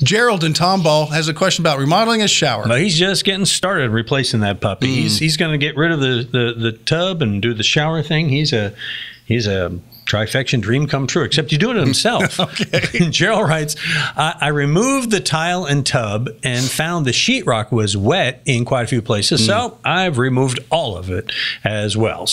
Gerald in Tomball has a question about remodeling his shower. Well, he's just getting started replacing that puppy. He's going to get rid of the tub and do the shower thing. He's a trifection dream come true, except he's doing it himself. Okay. Gerald writes, I removed the tile and tub and found the sheetrock was wet in quite a few places, so I've removed all of it as well.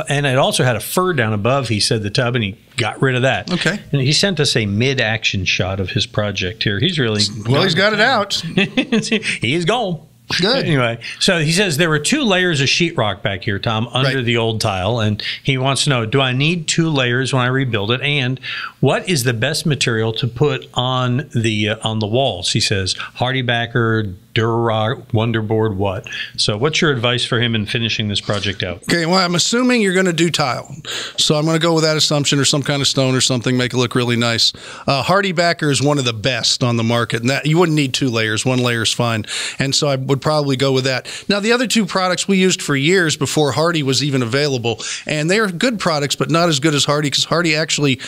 And it also had a fur down above, he said, the tub, and he got rid of that. Okay. And he sent us a mid-action shot of his project here. He's really... Well, he's got it out. He's gone. Good. Anyway, so he says there were 2 layers of sheetrock back here, Tom, under the old tile, and he wants to know, do I need 2 layers when I rebuild it? And what is the best material to put on the walls? He says, HardieBacker, Durock, Wonderboard, what? So what's your advice for him in finishing this project out? Okay, well, I'm assuming you're going to do tile. So I'm going to go with that assumption, or some kind of stone or something, make it look really nice. HardieBacker is one of the best on the market. And that you wouldn't need 2 layers. 1 layer is fine. And so I would probably go with that. Now, the other 2 products we used for years before Hardie was even available. And they are good products, but not as good as Hardie, because Hardie actually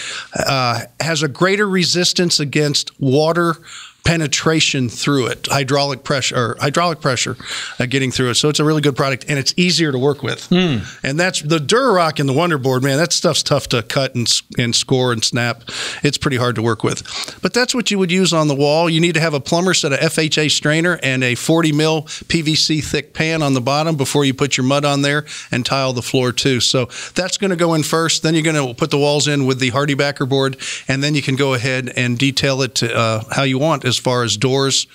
has a greater resistance against water penetration through it, hydraulic pressure getting through it. So it's a really good product, and it's easier to work with. And that's the Durock and the Wonderboard, man, that stuff's tough to cut and score and snap. It's pretty hard to work with. But that's what you would use on the wall. You need to have a plumber set a FHA strainer and a 40 mil PVC thick pan on the bottom before you put your mud on there and tile the floor too. So that's going to go in first. Then you're going to put the walls in with the HardieBacker board, and then you can go ahead and detail it to, how you want, as far as doors,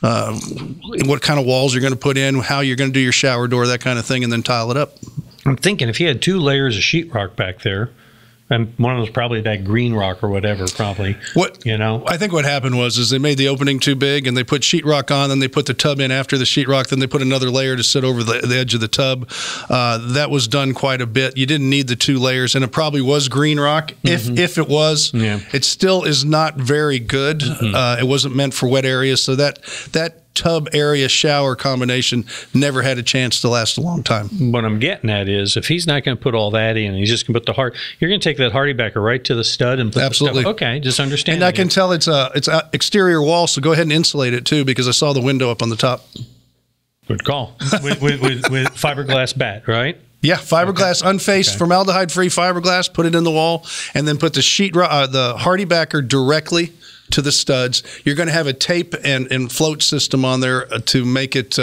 what kind of walls you're going to put in, how you're going to do your shower door, that kind of thing, and then tile it up. I'm thinking if he had 2 layers of sheetrock back there, and one of those probably that green rock or whatever, probably. I think what happened was they made the opening too big, and they put sheetrock on, then they put the tub in after the sheetrock, then they put another layer to sit over the edge of the tub. That was done quite a bit. You didn't need the 2 layers, and it probably was green rock. If it was, it still is not very good. It wasn't meant for wet areas, so that tub area shower combination never had a chance to last a long time. What I'm getting at is, if he's not going to put all that in, he's just going to put you're going to take that HardieBacker right to the stud and put Absolutely. The stuff. Okay, just understand. And I can tell it's a exterior wall, so go ahead and insulate it too, because I saw the window up on the top. Good call. with fiberglass bat, right? Yeah, fiberglass, unfaced, formaldehyde-free fiberglass. Put it in the wall, and then put the the HardieBacker directly to the studs. You're going to have a tape and float system on there to make it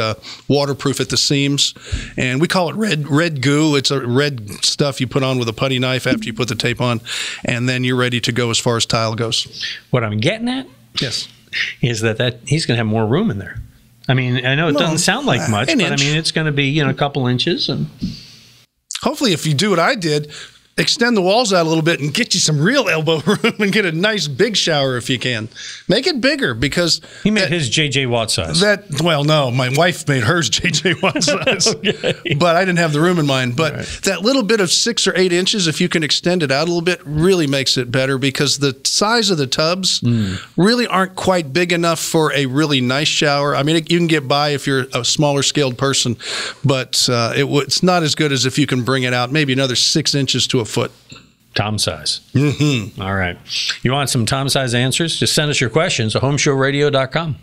waterproof at the seams. And we call it red goo. It's a red stuff you put on with a putty knife after you put the tape on, and then you're ready to go as far as tile goes. What I'm getting at, yes, is that he's going to have more room in there. I mean, I know it doesn't sound like much, but I mean, it's going to be a couple inches, and hopefully, if you do what I did, extend the walls out a little bit and get you some real elbow room and get a nice big shower if you can. Make it bigger, because he made his J.J. Watt size. Well, no, my wife made hers J.J. Watt size, but I didn't have the room in mind. But that little bit of 6 or 8 inches, if you can extend it out a little bit, really makes it better, because the size of the tubs really aren't quite big enough for a really nice shower. I mean, you can get by if you're a smaller scaled person, but it's not as good as if you can bring it out maybe another 6 inches to a foot. Tom size. All right. You want some Tom size answers? Just send us your questions at HomeShowRadio.com.